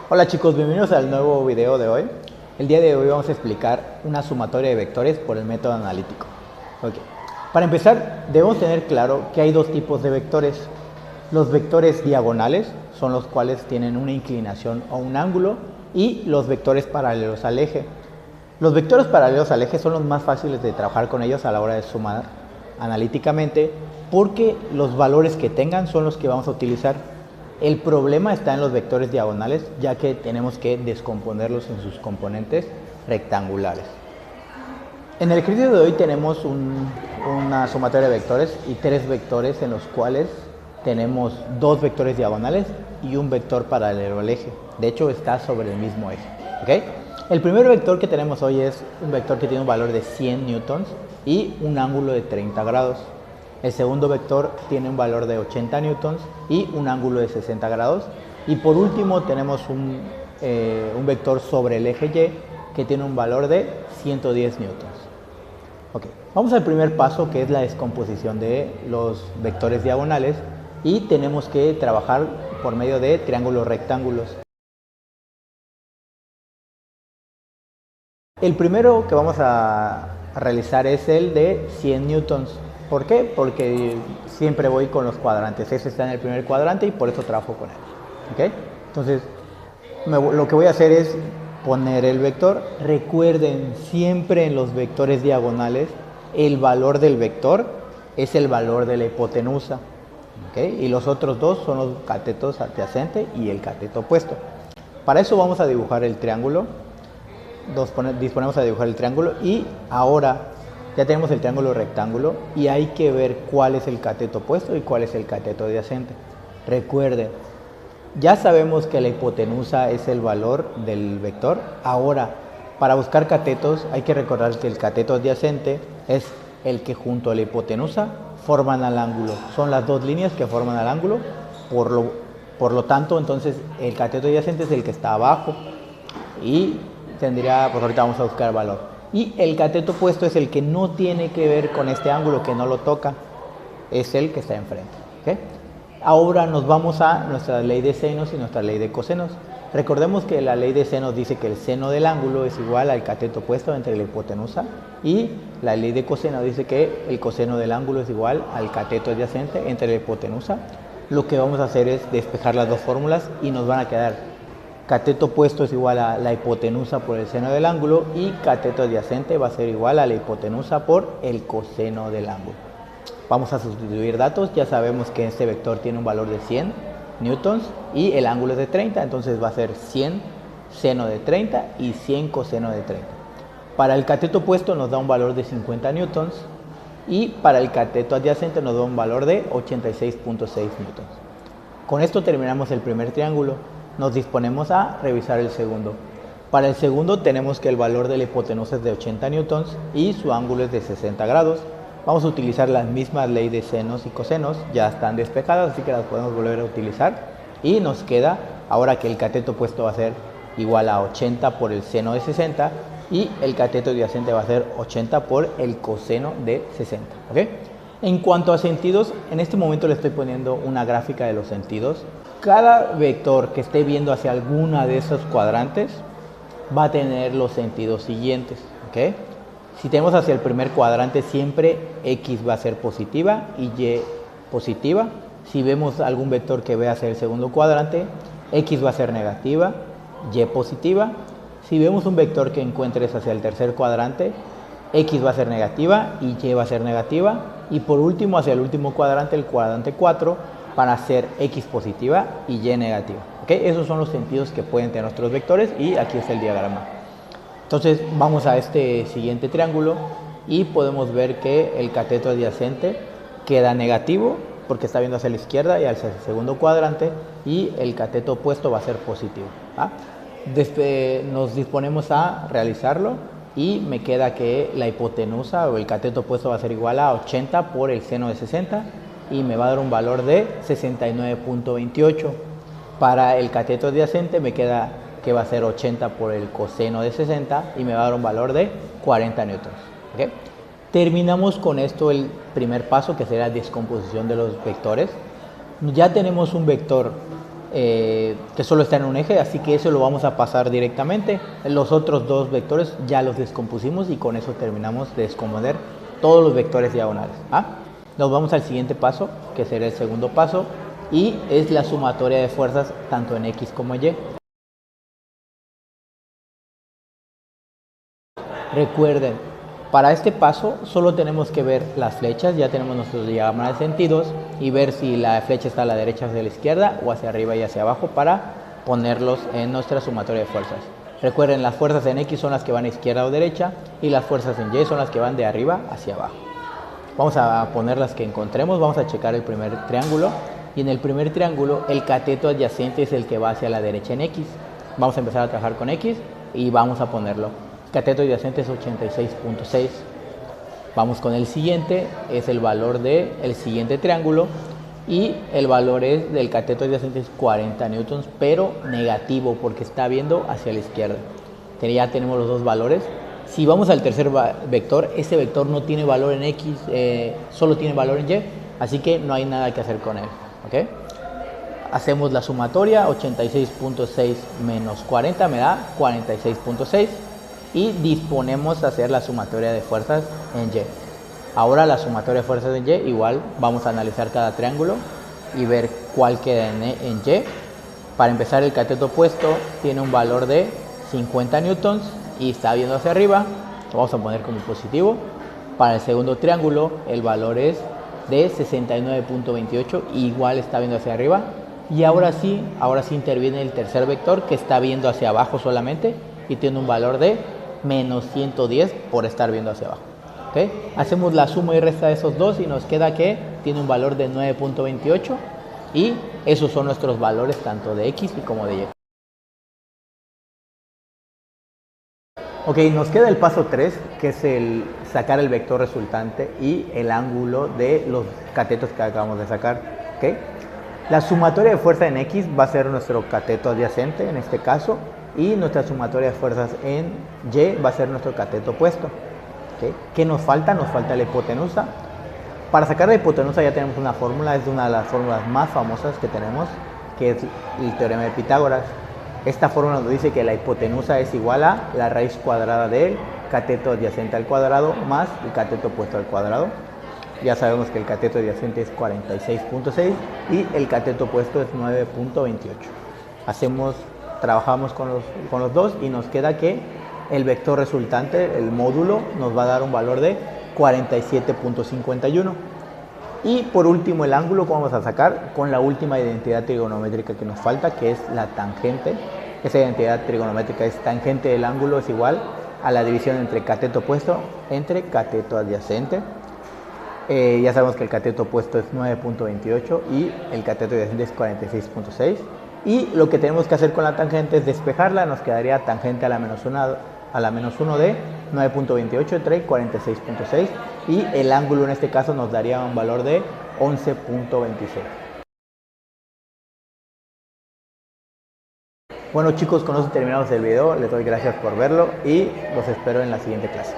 Hola chicos, bienvenidos al nuevo video de hoy. El día de hoy vamos a explicar una sumatoria de vectores por el método analítico. Okay. Para empezar, debemos tener claro que hay dos tipos de vectores. Los vectores diagonales son los cuales tienen una inclinación o un ángulo, y los vectores paralelos al eje. Los vectores paralelos al eje son los más fáciles de trabajar con ellos a la hora de sumar analíticamente, porque los valores que tengan son los que vamos a utilizar. El problema está en los vectores diagonales, ya que tenemos que descomponerlos en sus componentes rectangulares. En el ejercicio de hoy tenemos una sumatoria de vectores y tres vectores en los cuales tenemos dos vectores diagonales y un vector paralelo al eje. De hecho, está sobre el mismo eje. ¿Okay? El primer vector que tenemos hoy es un vector que tiene un valor de 100 newtons y un ángulo de 30 grados. El segundo vector tiene un valor de 80 newtons y un ángulo de 60 grados. Y por último tenemos un vector sobre el eje Y que tiene un valor de 110 newtons. Okay. Vamos al primer paso, que es la descomposición de los vectores diagonales, y tenemos que trabajar por medio de triángulos rectángulos. El primero que vamos a realizar es el de 100 newtons. ¿Por qué? Porque siempre voy con los cuadrantes. Ese está en el primer cuadrante y por eso trabajo con él. ¿Okay? Entonces, lo que voy a hacer es poner el vector. Recuerden, siempre en los vectores diagonales, el valor del vector es el valor de la hipotenusa. ¿Okay? Y los otros dos son los catetos adyacente y el cateto opuesto. Para eso vamos a dibujar el triángulo. Disponemos a dibujar el triángulo, y ahora ya tenemos el triángulo rectángulo y hay que ver cuál es el cateto opuesto y cuál es el cateto adyacente. Recuerden, ya sabemos que la hipotenusa es el valor del vector. Ahora, para buscar catetos hay que recordar que el cateto adyacente es el que junto a la hipotenusa forman al ángulo. Son las dos líneas que forman al ángulo, por lo tanto, entonces el cateto adyacente es el que está abajo y tendría, pues ahorita vamos a buscar valor. Y el cateto opuesto es el que no tiene que ver con este ángulo, que no lo toca, es el que está enfrente. ¿Okay? Ahora nos vamos a nuestra ley de senos y nuestra ley de cosenos. Recordemos que la ley de senos dice que el seno del ángulo es igual al cateto opuesto entre la hipotenusa, y la ley de coseno dice que el coseno del ángulo es igual al cateto adyacente entre la hipotenusa. Lo que vamos a hacer es despejar las dos fórmulas y nos van a quedar: cateto opuesto es igual a la hipotenusa por el seno del ángulo, y cateto adyacente va a ser igual a la hipotenusa por el coseno del ángulo. Vamos a sustituir datos. Ya sabemos que este vector tiene un valor de 100 newtons y el ángulo es de 30, entonces va a ser 100 seno de 30 y 100 coseno de 30. Para el cateto opuesto nos da un valor de 50 newtons y para el cateto adyacente nos da un valor de 86.6 newtons. Con esto terminamos el primer triángulo. Nos disponemos a revisar el segundo. Para el segundo tenemos que el valor de la hipotenusa es de 80 newtons y su ángulo es de 60 grados. Vamos a utilizar las mismas leyes de senos y cosenos, ya están despejadas, así que las podemos volver a utilizar. Y nos queda ahora que el cateto opuesto va a ser igual a 80 por el seno de 60 y el cateto adyacente va a ser 80 por el coseno de 60. ¿Okay? En cuanto a sentidos, en este momento le estoy poniendo una gráfica de los sentidos. Cada vector que esté viendo hacia alguna de esos cuadrantes va a tener los sentidos siguientes. ¿Okay? Si tenemos hacia el primer cuadrante, siempre X va a ser positiva y Y positiva. Si vemos algún vector que ve hacia el segundo cuadrante, X va a ser negativa, Y positiva. Si vemos un vector que encuentres hacia el tercer cuadrante, X va a ser negativa y Y va a ser negativa. Y por último, hacia el último cuadrante, el cuadrante 4, para ser X positiva y Y negativa. ¿Okay? Esos son los sentidos que pueden tener nuestros vectores, y aquí está el diagrama. Entonces vamos a este siguiente triángulo y podemos ver que el cateto adyacente queda negativo porque está viendo hacia la izquierda y hacia el segundo cuadrante, y el cateto opuesto va a ser positivo. Nos disponemos a realizarlo y me queda que la hipotenusa o el cateto opuesto va a ser igual a 80 por el seno de 60 y me va a dar un valor de 69.28. Para el cateto adyacente me queda que va a ser 80 por el coseno de 60 y me va a dar un valor de 40 newtons. ¿Okay? Terminamos con esto el primer paso, que será la descomposición de los vectores. Ya tenemos un vector que solo está en un eje, así que eso lo vamos a pasar directamente. Los otros dos vectores ya los descompusimos y con eso terminamos de descomponer todos los vectores diagonales. Nos vamos al siguiente paso, que será el segundo paso, y es la sumatoria de fuerzas tanto en X como en Y. Recuerden, para este paso solo tenemos que ver las flechas, ya tenemos nuestros diagramas de sentidos y ver si la flecha está a la derecha o hacia la izquierda o hacia arriba y hacia abajo para ponerlos en nuestra sumatoria de fuerzas. Recuerden, las fuerzas en X son las que van a izquierda o derecha y las fuerzas en Y son las que van de arriba hacia abajo. Vamos a poner las que encontremos, vamos a checar el primer triángulo y en el primer triángulo el cateto adyacente es el que va hacia la derecha en X. Vamos a empezar a trabajar con X y vamos a ponerlo. Cateto adyacente es 86.6. Vamos con el siguiente, es el valor del siguiente triángulo y el valor del cateto adyacente es 40 newtons, pero negativo porque está viendo hacia la izquierda. Ya tenemos los dos valores. Si vamos al tercer vector, ese vector no tiene valor en X, solo tiene valor en Y, así que no hay nada que hacer con él. ¿Okay? Hacemos la sumatoria, 86.6 menos 40 me da 46.6. Y disponemos a hacer la sumatoria de fuerzas en Y. Ahora la sumatoria de fuerzas en Y, igual vamos a analizar cada triángulo y ver cuál queda en Y. Para empezar, el cateto opuesto tiene un valor de 50 newtons y está viendo hacia arriba, lo vamos a poner como positivo. Para el segundo triángulo el valor es de 69.28, igual está viendo hacia arriba. Y ahora sí interviene el tercer vector que está viendo hacia abajo solamente y tiene un valor de menos 110 por estar viendo hacia abajo. ¿Okay? Hacemos la suma y resta de esos dos y nos queda que tiene un valor de 9.28 y esos son nuestros valores tanto de X y como de Y. Ok, nos queda el paso 3, que es el sacar el vector resultante y el ángulo de los catetos que acabamos de sacar. ¿Okay? La sumatoria de fuerza en X va a ser nuestro cateto adyacente en este caso, y nuestra sumatoria de fuerzas en Y va a ser nuestro cateto opuesto. ¿Okay? ¿Qué nos falta? Nos falta la hipotenusa. Para sacar la hipotenusa ya tenemos una fórmula, es una de las fórmulas más famosas que tenemos, que es el teorema de Pitágoras. Esta fórmula nos dice que la hipotenusa es igual a la raíz cuadrada del cateto adyacente al cuadrado más el cateto opuesto al cuadrado. Ya sabemos que el cateto adyacente es 46.6 y el cateto opuesto es 9.28. Trabajamos con los dos y nos queda que el vector resultante, el módulo, nos va a dar un valor de 47.51. Y por último el ángulo que vamos a sacar con la última identidad trigonométrica que nos falta, que es la tangente. Esa identidad trigonométrica es tangente del ángulo es igual a la división entre cateto opuesto entre cateto adyacente. Ya sabemos que el cateto opuesto es 9.28 y el cateto adyacente es 46.6. Y lo que tenemos que hacer con la tangente es despejarla, nos quedaría tangente a la menos 1 de 9.28 entre 46.6 y el ángulo en este caso nos daría un valor de 11.26. Bueno chicos, con eso terminamos el video, les doy gracias por verlo y los espero en la siguiente clase.